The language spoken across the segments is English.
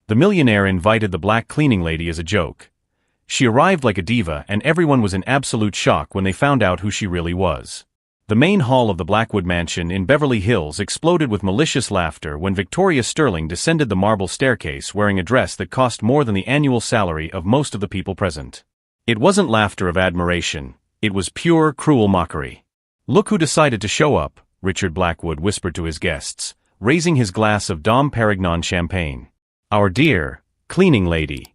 The millionaire invited the black cleaning lady as a joke. She arrived like a diva and everyone was in absolute shock when they found out who she really was. The main hall of the Blackwood mansion in Beverly Hills exploded with malicious laughter when Victoria Sterling descended the marble staircase wearing a dress that cost more than the annual salary of most of the people present. It wasn't laughter of admiration, it was pure, cruel mockery. "Look who decided to show up," Richard Blackwood whispered to his guests, raising his glass of Dom Perignon champagne. "Our dear cleaning lady."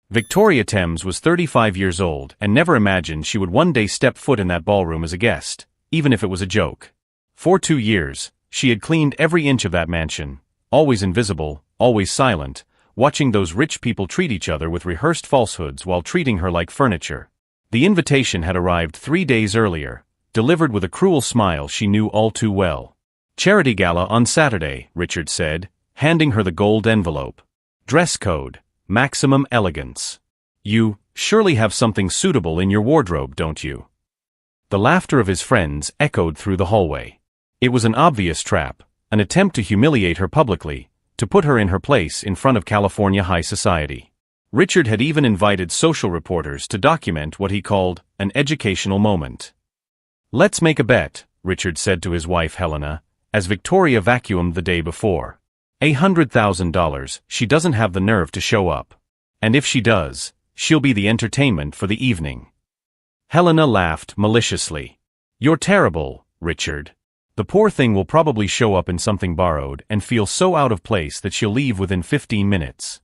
Victoria Thames was 35 years old and never imagined she would one day step foot in that ballroom as a guest, even if it was a joke. For 2 years, she had cleaned every inch of that mansion, always invisible, always silent, watching those rich people treat each other with rehearsed falsehoods while treating her like furniture. The invitation had arrived 3 days earlier, delivered with a cruel smile she knew all too well. "Charity gala on Saturday," Richard said, handing her the gold envelope. "Dress code, maximum elegance. You surely have something suitable in your wardrobe, don't you?" The laughter of his friends echoed through the hallway. It was an obvious trap, an attempt to humiliate her publicly, to put her in her place in front of California high society. Richard had even invited social reporters to document what he called an educational moment. "Let's make a bet," Richard said to his wife Helena, as Victoria vacuumed the day before. $100,000, she doesn't have the nerve to show up. And if she does, she'll be the entertainment for the evening. Helena laughed maliciously. "You're terrible, Richard. The poor thing will probably show up in something borrowed and feel so out of place that she'll leave within 15 minutes.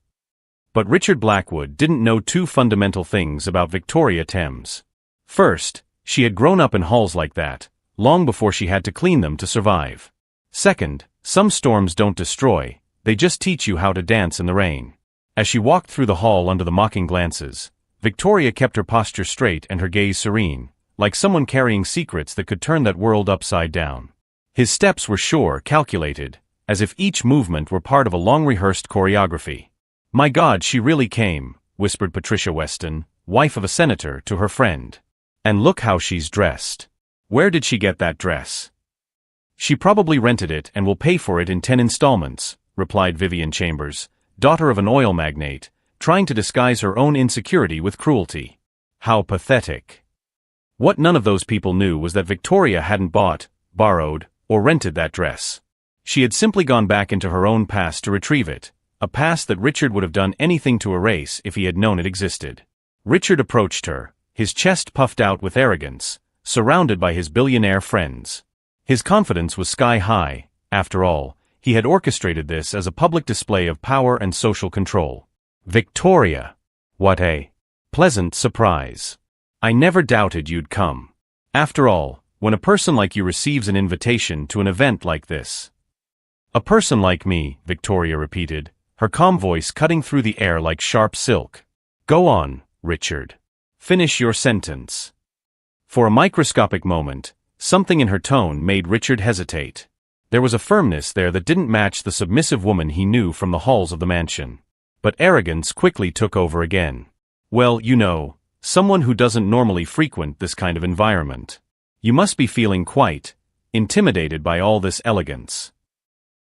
But Richard Blackwood didn't know two fundamental things about Victoria Thames. First, she had grown up in halls like that, long before she had to clean them to survive. Second, some storms don't destroy, they just teach you how to dance in the rain. As she walked through the hall under the mocking glances, Victoria kept her posture straight and her gaze serene, like someone carrying secrets that could turn that world upside down. His steps were sure, calculated, as if each movement were part of a long-rehearsed choreography. "My God, she really came," whispered Patricia Weston, wife of a senator, to her friend. "And look how she's dressed. Where did she get that dress?" "She probably rented it and will pay for it in 10 installments, replied Vivian Chambers, daughter of an oil magnate, trying to disguise her own insecurity with cruelty. How pathetic. What none of those people knew was that Victoria hadn't bought, borrowed, or rented that dress. She had simply gone back into her own past to retrieve it, a past that Richard would have done anything to erase if he had known it existed. Richard approached her, his chest puffed out with arrogance, surrounded by his billionaire friends. His confidence was sky-high. After all, he had orchestrated this as a public display of power and social control. "Victoria! What a pleasant surprise. I never doubted you'd come. After all, when a person like you receives an invitation to an event like this." "A person like me," Victoria repeated, her calm voice cutting through the air like sharp silk. "Go on, Richard. Finish your sentence." For a microscopic moment, something in her tone made Richard hesitate. There was a firmness there that didn't match the submissive woman he knew from the halls of the mansion. But arrogance quickly took over again. "Well, you know, someone who doesn't normally frequent this kind of environment. You must be feeling quite intimidated by all this elegance."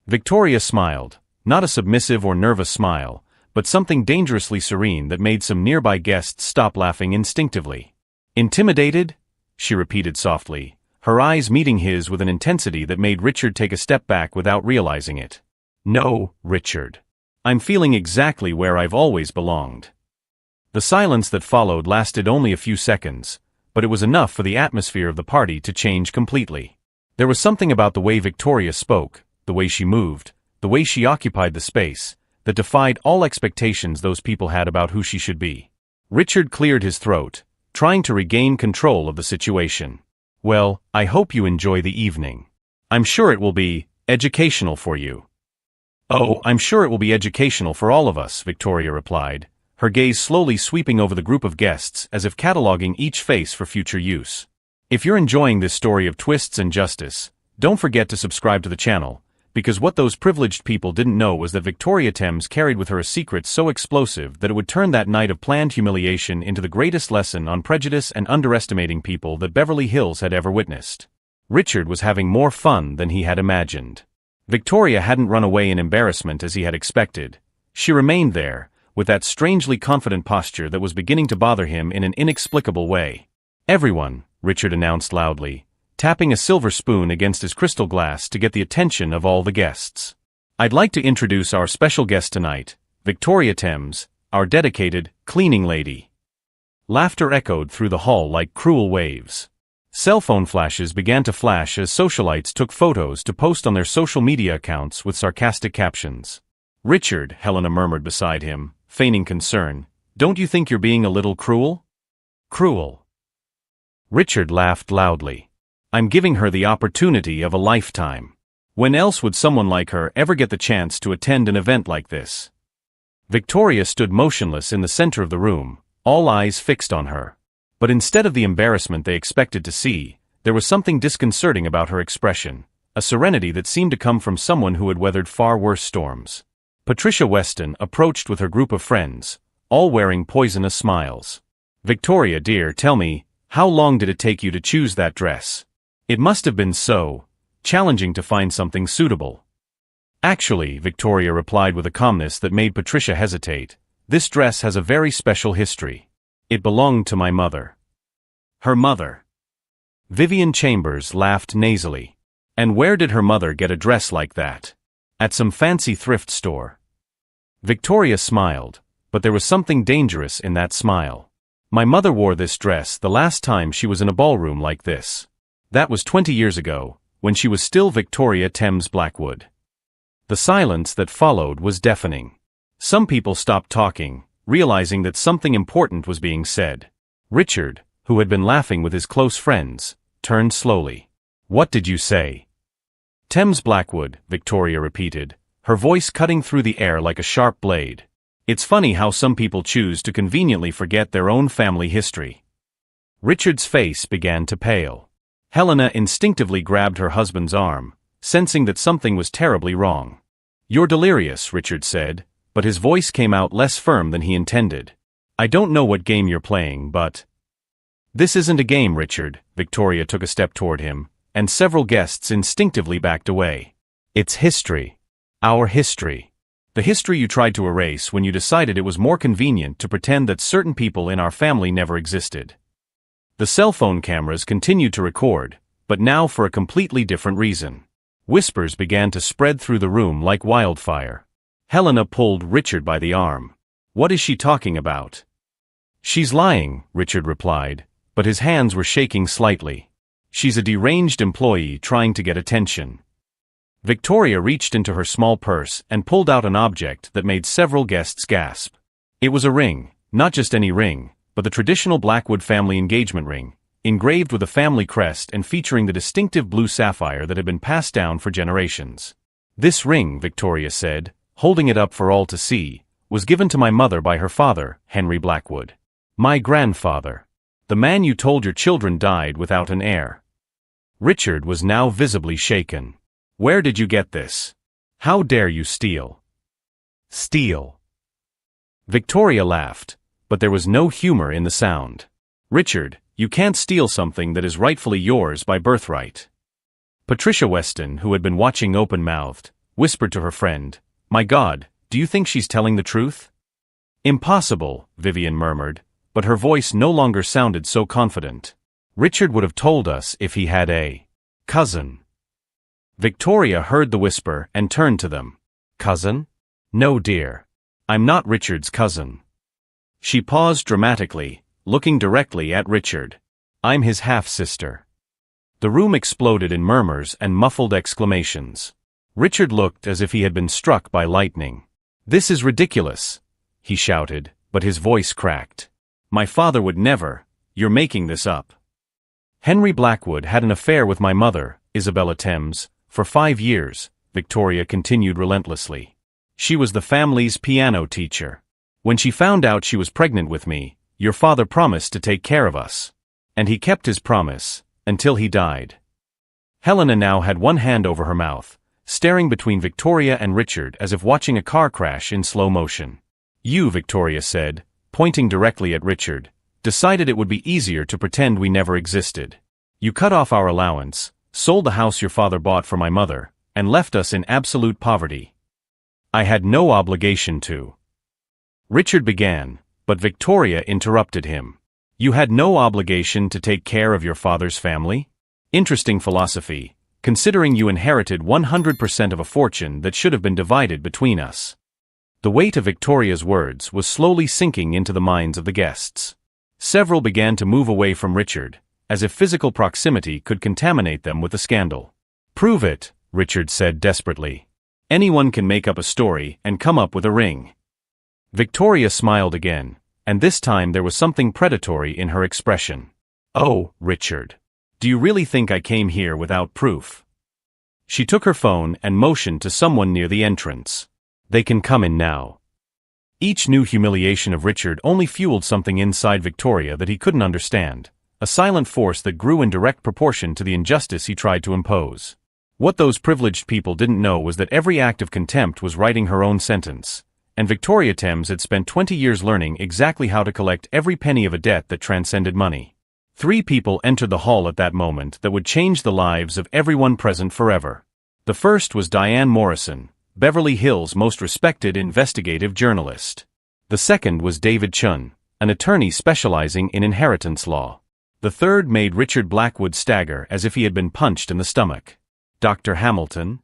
Victoria smiled, not a submissive or nervous smile, but something dangerously serene that made some nearby guests stop laughing instinctively. "Intimidated?" she repeated softly, her eyes meeting his with an intensity that made Richard take a step back without realizing it. "No, Richard. I'm feeling exactly where I've always belonged." The silence that followed lasted only a few seconds, but it was enough for the atmosphere of the party to change completely. There was something about the way Victoria spoke, the way she moved, the way she occupied the space, that defied all expectations those people had about who she should be. Richard cleared his throat, trying to regain control of the situation. "Well, I hope you enjoy the evening. I'm sure it will be educational for you." "Oh, I'm sure it will be educational for all of us," Victoria replied, her gaze slowly sweeping over the group of guests as if cataloging each face for future use. If you're enjoying this story of twists and justice, don't forget to subscribe to the channel, because what those privileged people didn't know was that Victoria Thames carried with her a secret so explosive that it would turn that night of planned humiliation into the greatest lesson on prejudice and underestimating people that Beverly Hills had ever witnessed. Richard was having more fun than he had imagined. Victoria hadn't run away in embarrassment as he had expected. She remained there, with that strangely confident posture that was beginning to bother him in an inexplicable way. "Everyone," Richard announced loudly, tapping a silver spoon against his crystal glass to get the attention of all the guests. "I'd like to introduce our special guest tonight, Victoria Thames, our dedicated cleaning lady." Laughter echoed through the hall like cruel waves. Cell phone flashes began to flash as socialites took photos to post on their social media accounts with sarcastic captions. "Richard," Helena murmured beside him, feigning concern, "don't you think you're being a little cruel?" "Cruel?" Richard laughed loudly. "I'm giving her the opportunity of a lifetime. When else would someone like her ever get the chance to attend an event like this?" Victoria stood motionless in the center of the room, all eyes fixed on her. But instead of the embarrassment they expected to see, there was something disconcerting about her expression, a serenity that seemed to come from someone who had weathered far worse storms. Patricia Weston approached with her group of friends, all wearing poisonous smiles. "Victoria dear, tell me, how long did it take you to choose that dress? It must have been so challenging to find something suitable." "Actually," Victoria replied with a calmness that made Patricia hesitate, "this dress has a very special history. It belonged to my mother." "Her mother?" Vivian Chambers laughed nasally. "And where did her mother get a dress like that? At some fancy thrift store?" Victoria smiled, but there was something dangerous in that smile. "My mother wore this dress the last time she was in a ballroom like this. That was 20 years ago, when she was still Victoria Thames Blackwood." The silence that followed was deafening. Some people stopped talking, realizing that something important was being said. Richard, who had been laughing with his close friends, turned slowly. "What did you say?" "Thames Blackwood," Victoria repeated, her voice cutting through the air like a sharp blade. "It's funny how some people choose to conveniently forget their own family history." Richard's face began to pale. Helena instinctively grabbed her husband's arm, sensing that something was terribly wrong. "You're delirious," Richard said, but his voice came out less firm than he intended. "I don't know what game you're playing, but—" "This isn't a game, Richard." Victoria took a step toward him, and several guests instinctively backed away. "It's history. Our history. The history you tried to erase when you decided it was more convenient to pretend that certain people in our family never existed." The cell phone cameras continued to record, but now for a completely different reason. Whispers began to spread through the room like wildfire. Helena pulled Richard by the arm. "What is she talking about?" "She's lying," Richard replied, but his hands were shaking slightly. "She's a deranged employee trying to get attention." Victoria reached into her small purse and pulled out an object that made several guests gasp. It was a ring, not just any ring, but the traditional Blackwood family engagement ring, engraved with a family crest and featuring the distinctive blue sapphire that had been passed down for generations. "This ring," Victoria said, holding it up for all to see, "was given to my mother by her father, Henry Blackwood. My grandfather. The man you told your children died without an heir." Richard was now visibly shaken. "Where did you get this? How dare you steal?" "Steal?" Victoria laughed, but there was no humor in the sound. "Richard, you can't steal something that is rightfully yours by birthright." Patricia Weston, who had been watching open-mouthed, whispered to her friend, "My God, do you think she's telling the truth?" "Impossible," Vivian murmured, but her voice no longer sounded so confident. "Richard would have told us if he had a cousin." Victoria heard the whisper and turned to them. "Cousin? No, dear. I'm not Richard's cousin." She paused dramatically, looking directly at Richard. "I'm his half-sister." The room exploded in murmurs and muffled exclamations. Richard looked as if he had been struck by lightning. "This is ridiculous," he shouted, but his voice cracked. "My father would never. You're making this up." "Henry Blackwood had an affair with my mother, Isabella Thames, for 5 years," Victoria continued relentlessly. "She was the family's piano teacher. When she found out she was pregnant with me, your father promised to take care of us. And he kept his promise, until he died." Helena now had one hand over her mouth, staring between Victoria and Richard as if watching a car crash in slow motion. "You," Victoria said, pointing directly at Richard, "decided it would be easier to pretend we never existed. You cut off our allowance, sold the house your father bought for my mother, and left us in absolute poverty." I had no obligation to. Richard began, but Victoria interrupted him. You had no obligation to take care of your father's family? Interesting philosophy, considering you inherited 100% of a fortune that should have been divided between us. The weight of Victoria's words was slowly sinking into the minds of the guests. Several began to move away from Richard, as if physical proximity could contaminate them with the scandal. Prove it, Richard said desperately. Anyone can make up a story and come up with a ring. Victoria smiled again, and this time there was something predatory in her expression. Oh, Richard. Do you really think I came here without proof? She took her phone and motioned to someone near the entrance. They can come in now. Each new humiliation of Richard only fueled something inside Victoria that he couldn't understand, a silent force that grew in direct proportion to the injustice he tried to impose. What those privileged people didn't know was that every act of contempt was writing her own sentence, and Victoria Thames had spent 20 years learning exactly how to collect every penny of a debt that transcended money. 3 people entered the hall at that moment that would change the lives of everyone present forever. The first was Diane Morrison, Beverly Hills' most respected investigative journalist. The second was David Chun, an attorney specializing in inheritance law. The third made Richard Blackwood stagger as if he had been punched in the stomach. Dr. Hamilton?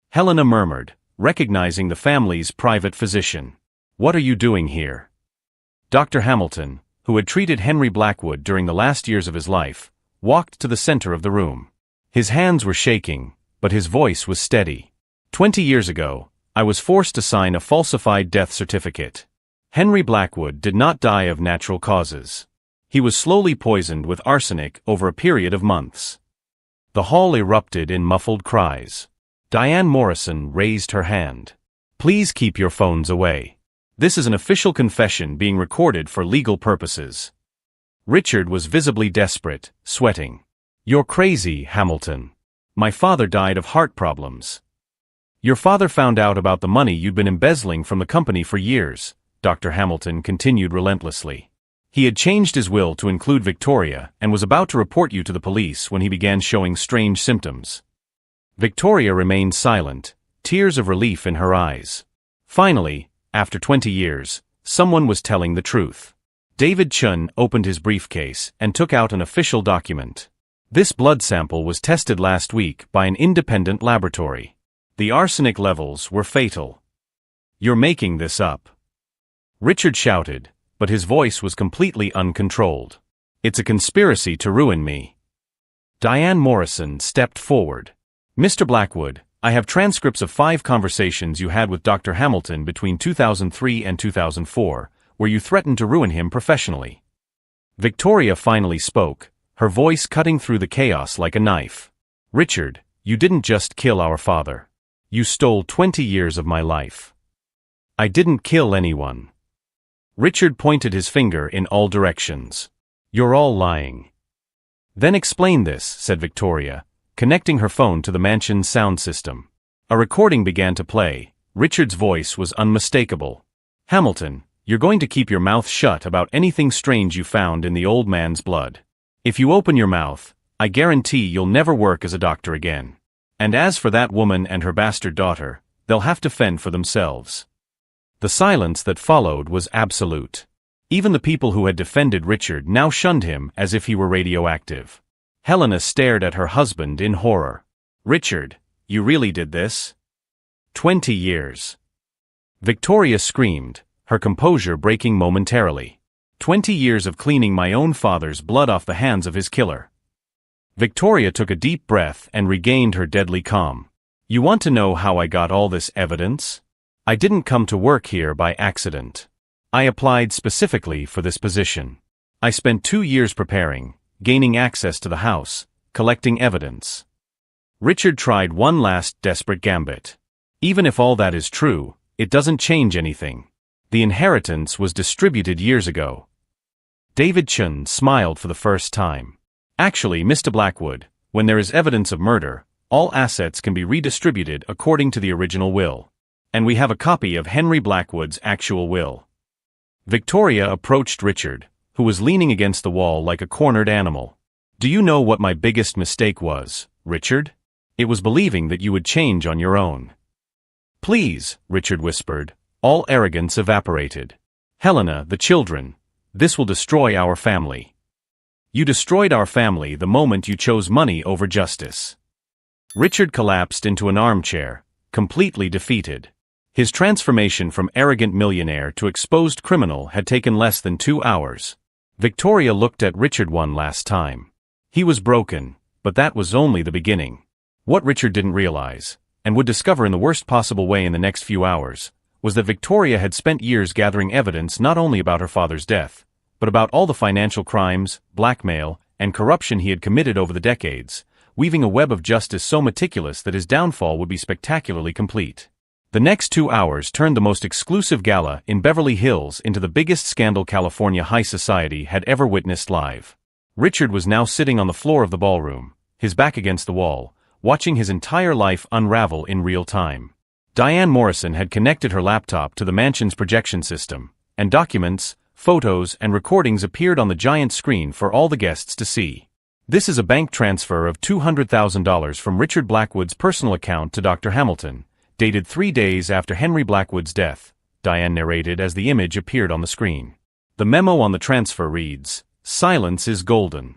Helena murmured, recognizing the family's private physician. What are you doing here? Dr. Hamilton, who had treated Henry Blackwood during the last years of his life, walked to the center of the room. His hands were shaking, but his voice was steady. 20 years ago, I was forced to sign a falsified death certificate. Henry Blackwood did not die of natural causes. He was slowly poisoned with arsenic over a period of months. The hall erupted in muffled cries. Diane Morrison raised her hand. Please keep your phones away. This is an official confession being recorded for legal purposes. Richard was visibly desperate, sweating. You're crazy, Hamilton. My father died of heart problems. Your father found out about the money you'd been embezzling from the company for years, Dr. Hamilton continued relentlessly. He had changed his will to include Victoria and was about to report you to the police when he began showing strange symptoms. Victoria remained silent, tears of relief in her eyes. Finally, after 20 years, someone was telling the truth. David Chun opened his briefcase and took out an official document. This blood sample was tested last week by an independent laboratory. The arsenic levels were fatal. You're making this up. Richard shouted, but his voice was completely uncontrolled. It's a conspiracy to ruin me. Diane Morrison stepped forward. Mr. Blackwood, I have transcripts of 5 conversations you had with Dr. Hamilton between 2003 and 2004, where you threatened to ruin him professionally. Victoria finally spoke, her voice cutting through the chaos like a knife. Richard, you didn't just kill our father. You stole 20 years of my life. I didn't kill anyone. Richard pointed his finger in all directions. You're all lying. Then explain this, said Victoria, connecting her phone to the mansion's sound system. A recording began to play. Richard's voice was unmistakable. Hamilton, you're going to keep your mouth shut about anything strange you found in the old man's blood. If you open your mouth, I guarantee you'll never work as a doctor again. And as for that woman and her bastard daughter, they'll have to fend for themselves. The silence that followed was absolute. Even the people who had defended Richard now shunned him as if he were radioactive. Helena stared at her husband in horror. Richard, you really did this? 20 years. Victoria screamed, her composure breaking momentarily. 20 years of cleaning my own father's blood off the hands of his killer. Victoria took a deep breath and regained her deadly calm. You want to know how I got all this evidence? I didn't come to work here by accident. I applied specifically for this position. I spent 2 years preparing, gaining access to the house, collecting evidence. Richard tried one last desperate gambit. Even if all that is true, it doesn't change anything. The inheritance was distributed years ago. David Chun smiled for the first time. Actually, Mr. Blackwood, when there is evidence of murder, all assets can be redistributed according to the original will. And we have a copy of Henry Blackwood's actual will. Victoria approached Richard, who was leaning against the wall like a cornered animal. Do you know what my biggest mistake was, Richard? It was believing that you would change on your own. Please, Richard whispered. All arrogance evaporated. Helena, the children. This will destroy our family. You destroyed our family the moment you chose money over justice. Richard collapsed into an armchair, completely defeated. His transformation from arrogant millionaire to exposed criminal had taken less than 2 hours. Victoria looked at Richard one last time. He was broken, but that was only the beginning. What Richard didn't realize, and would discover in the worst possible way in the next few hours, was that Victoria had spent years gathering evidence not only about her father's death, but about all the financial crimes, blackmail, and corruption he had committed over the decades, weaving a web of justice so meticulous that his downfall would be spectacularly complete. The next 2 hours turned the most exclusive gala in Beverly Hills into the biggest scandal California high society had ever witnessed live. Richard was now sitting on the floor of the ballroom, his back against the wall, watching his entire life unravel in real time. Diane Morrison had connected her laptop to the mansion's projection system, and documents, photos, and recordings appeared on the giant screen for all the guests to see. This is a bank transfer of $200,000 from Richard Blackwood's personal account to Dr. Hamilton, dated 3 days after Henry Blackwood's death, Diane narrated as the image appeared on the screen. The memo on the transfer reads, "Silence is golden."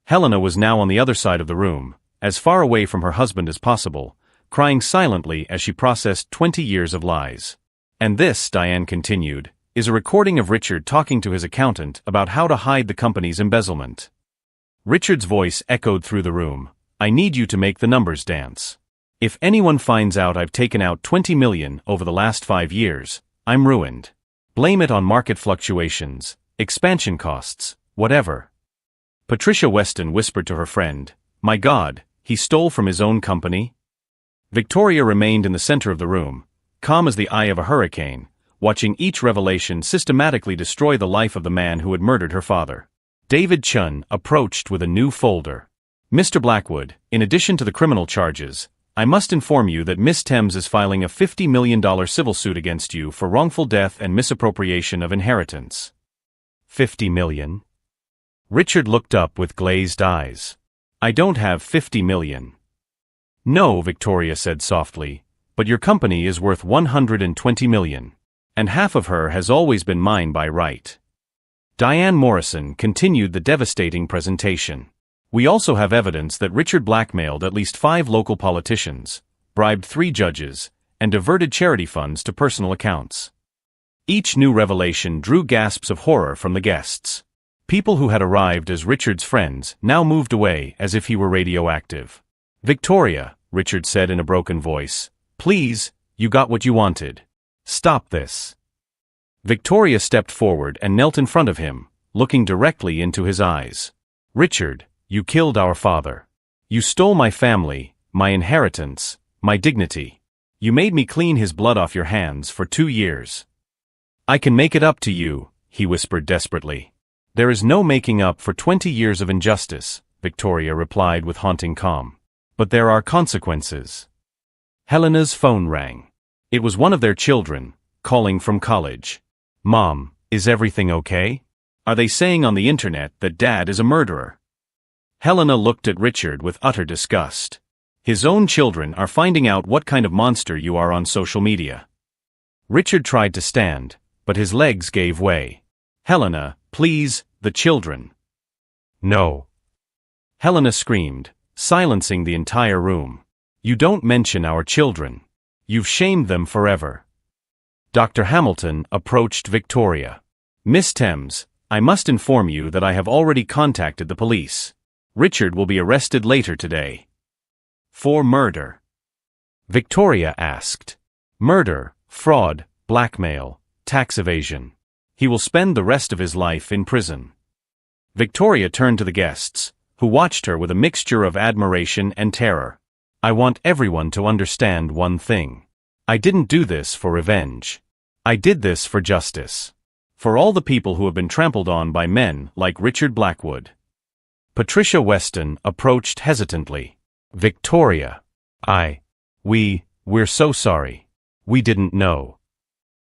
Helena was now on the other side of the room, as far away from her husband as possible, crying silently as she processed 20 years of lies. And this, Diane continued, is a recording of Richard talking to his accountant about how to hide the company's embezzlement. Richard's voice echoed through the room. "I need you to make the numbers dance. If anyone finds out I've taken out $20 million over the last 5 years, I'm ruined. Blame it on market fluctuations, expansion costs, whatever." Patricia Weston whispered to her friend, "My God, he stole from his own company?" Victoria remained in the center of the room, calm as the eye of a hurricane, watching each revelation systematically destroy the life of the man who had murdered her father. David Chun approached with a new folder. "Mr. Blackwood, in addition to the criminal charges, I must inform you that Miss Thames is filing a $50 million civil suit against you for wrongful death and misappropriation of inheritance." $50 million? Richard looked up with glazed eyes. "I don't have $50 million. "No," Victoria said softly, "but your company is worth $120 million. And half of her has always been mine by right." Diane Morrison continued the devastating presentation. "We also have evidence that Richard blackmailed at least 5 local politicians, bribed 3 judges, and diverted charity funds to personal accounts." Each new revelation drew gasps of horror from the guests. People who had arrived as Richard's friends now moved away as if he were radioactive. "Victoria," Richard said in a broken voice, "please, you got what you wanted. Stop this." Victoria stepped forward and knelt in front of him, looking directly into his eyes. "Richard, you killed our father. You stole my family, my inheritance, my dignity. You made me clean his blood off your hands for 2 years. I can make it up to you," he whispered desperately. "There is no making up for 20 years of injustice," Victoria replied with haunting calm. "But there are consequences." Helena's phone rang. It was one of their children, calling from college. "Mom, is everything okay? Are they saying on the internet that Dad is a murderer?" Helena looked at Richard with utter disgust. "His own children are finding out what kind of monster you are on social media." Richard tried to stand, but his legs gave way. "Helena, please, the children." "No." Helena screamed, silencing the entire room. "You don't mention our children. You've shamed them forever." Dr. Hamilton approached Victoria. "Miss Thames, I must inform you that I have already contacted the police. Richard will be arrested later today." "For murder?" Victoria asked. "Murder, fraud, blackmail, tax evasion. He will spend the rest of his life in prison." Victoria turned to the guests, who watched her with a mixture of admiration and terror. "I want everyone to understand one thing. I didn't do this for revenge. I did this for justice. For all the people who have been trampled on by men like Richard Blackwood." Patricia Weston approached hesitantly. "Victoria, we're so sorry. We didn't know."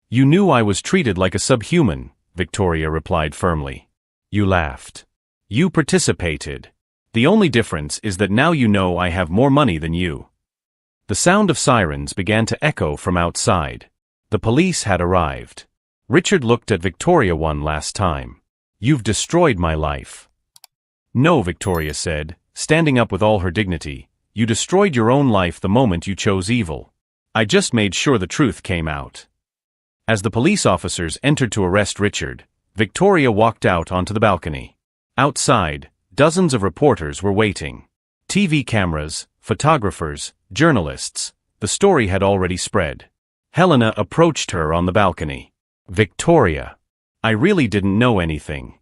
"You knew I was treated like a subhuman," Victoria replied firmly. "You laughed. You participated. The only difference is that now you know I have more money than you." The sound of sirens began to echo from outside. The police had arrived. Richard looked at Victoria one last time. "You've destroyed my life." "No," Victoria said, standing up with all her dignity. "You destroyed your own life the moment you chose evil. I just made sure the truth came out." As the police officers entered to arrest Richard, Victoria walked out onto the balcony. Outside, dozens of reporters were waiting. TV cameras, photographers, journalists. The story had already spread. Helena approached her on the balcony. "Victoria, I really didn't know anything."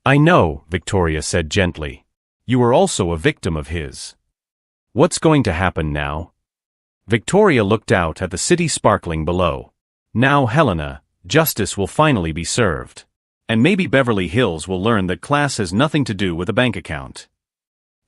"I know," Victoria said gently. "You were also a victim of his. What's going to happen now?" Victoria looked out at the city sparkling below. "Now, Helena, justice will finally be served. And maybe Beverly Hills will learn that class has nothing to do with a bank account."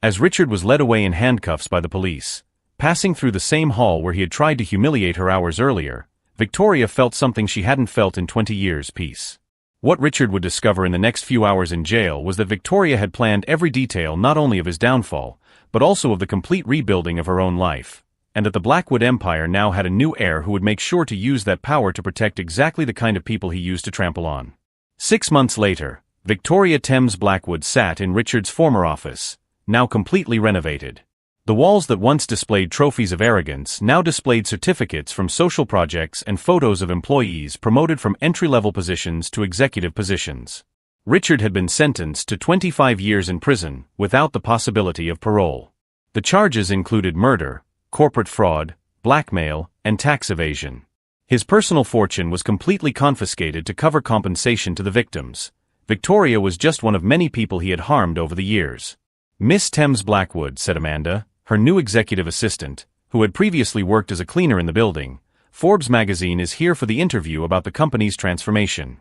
As Richard was led away in handcuffs by the police, passing through the same hall where he had tried to humiliate her hours earlier, Victoria felt something she hadn't felt in 20 years: peace. What Richard would discover in the next few hours in jail was that Victoria had planned every detail not only of his downfall, but also of the complete rebuilding of her own life, and that the Blackwood Empire now had a new heir who would make sure to use that power to protect exactly the kind of people he used to trample on. 6 months later, Victoria Thames Blackwood sat in Richard's former office, now completely renovated. The walls that once displayed trophies of arrogance now displayed certificates from social projects and photos of employees promoted from entry-level positions to executive positions. Richard had been sentenced to 25 years in prison without the possibility of parole. The charges included murder, corporate fraud, blackmail, and tax evasion. His personal fortune was completely confiscated to cover compensation to the victims. Victoria was just one of many people he had harmed over the years. "Miss Thames Blackwood," said Amanda, her new executive assistant, who had previously worked as a cleaner in the building, "Forbes magazine is here for the interview about the company's transformation."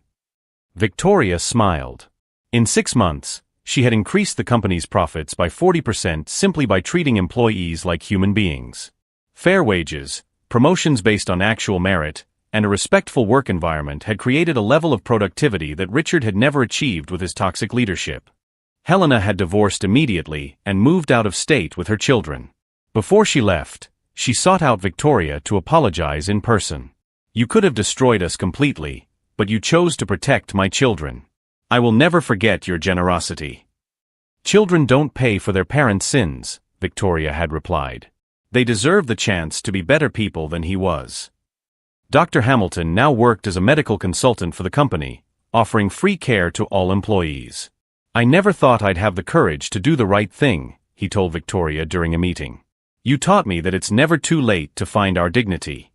Victoria smiled. In 6 months, she had increased the company's profits by 40% simply by treating employees like human beings. Fair wages, promotions based on actual merit, and a respectful work environment had created a level of productivity that Richard had never achieved with his toxic leadership. Helena had divorced immediately and moved out of state with her children. Before she left, she sought out Victoria to apologize in person. "You could have destroyed us completely, but you chose to protect my children. I will never forget your generosity." "Children don't pay for their parents' sins," Victoria had replied. "They deserve the chance to be better people than he was." Dr. Hamilton now worked as a medical consultant for the company, offering free care to all employees. "I never thought I'd have the courage to do the right thing," he told Victoria during a meeting. "You taught me that it's never too late to find our dignity."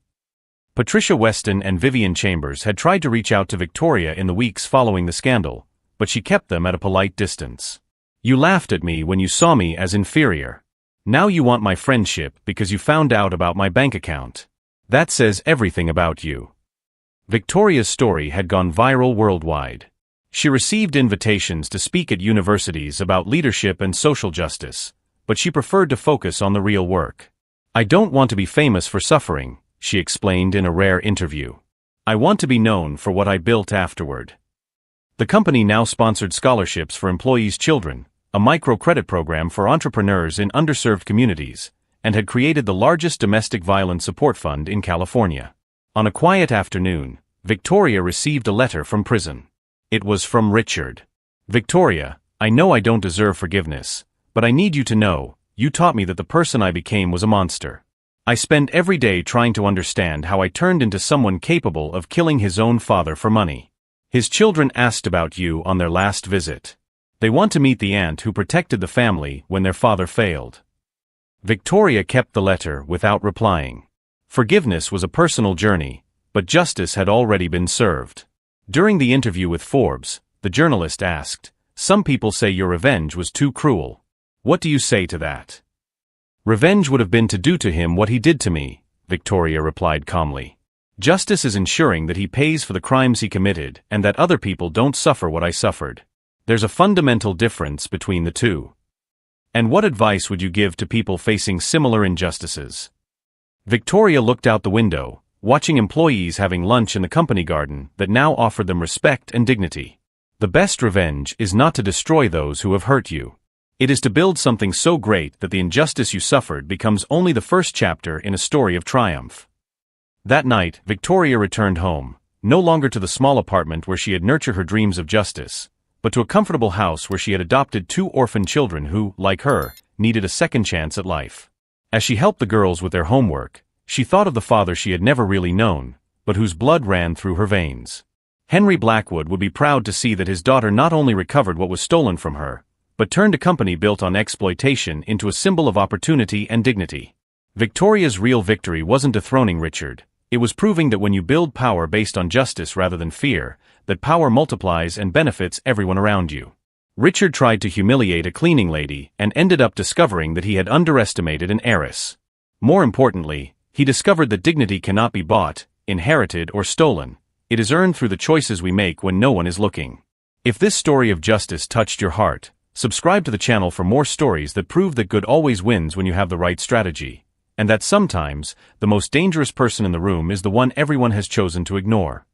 Patricia Weston and Vivian Chambers had tried to reach out to Victoria in the weeks following the scandal, but she kept them at a polite distance. "You laughed at me when you saw me as inferior. Now you want my friendship because you found out about my bank account. That says everything about you." Victoria's story had gone viral worldwide. She received invitations to speak at universities about leadership and social justice, but she preferred to focus on the real work. "I don't want to be famous for suffering," she explained in a rare interview. "I want to be known for what I built afterward." The company now sponsored scholarships for employees' children, a microcredit program for entrepreneurs in underserved communities, and had created the largest domestic violence support fund in California. On a quiet afternoon, Victoria received a letter from prison. It was from Richard. "Victoria, I know I don't deserve forgiveness, but I need you to know, you taught me that the person I became was a monster. I spend every day trying to understand how I turned into someone capable of killing his own father for money. His children asked about you on their last visit. They want to meet the aunt who protected the family when their father failed." Victoria kept the letter without replying. Forgiveness was a personal journey, but justice had already been served. During the interview with Forbes, the journalist asked, "Some people say your revenge was too cruel. What do you say to that?" "Revenge would have been to do to him what he did to me," Victoria replied calmly. "Justice is ensuring that he pays for the crimes he committed and that other people don't suffer what I suffered. There's a fundamental difference between the two." "And what advice would you give to people facing similar injustices?" Victoria looked out the window, watching employees having lunch in the company garden that now offered them respect and dignity. "The best revenge is not to destroy those who have hurt you. It is to build something so great that the injustice you suffered becomes only the first chapter in a story of triumph. That night, Victoria returned home, no longer to the small apartment where she had nurtured her dreams of justice, but to a comfortable house where she had adopted 2 orphan children who, like her, needed a second chance at life. As she helped the girls with their homework, she thought of the father she had never really known, but whose blood ran through her veins. Henry Blackwood would be proud to see that his daughter not only recovered what was stolen from her, but turned a company built on exploitation into a symbol of opportunity and dignity. Victoria's real victory wasn't dethroning Richard. It was proving that when you build power based on justice rather than fear, that power multiplies and benefits everyone around you. Richard tried to humiliate a cleaning lady and ended up discovering that he had underestimated an heiress. More importantly, he discovered that dignity cannot be bought, inherited, or stolen. It is earned through the choices we make when no one is looking. If this story of justice touched your heart, subscribe to the channel for more stories that prove that good always wins when you have the right strategy, and that sometimes, the most dangerous person in the room is the one everyone has chosen to ignore.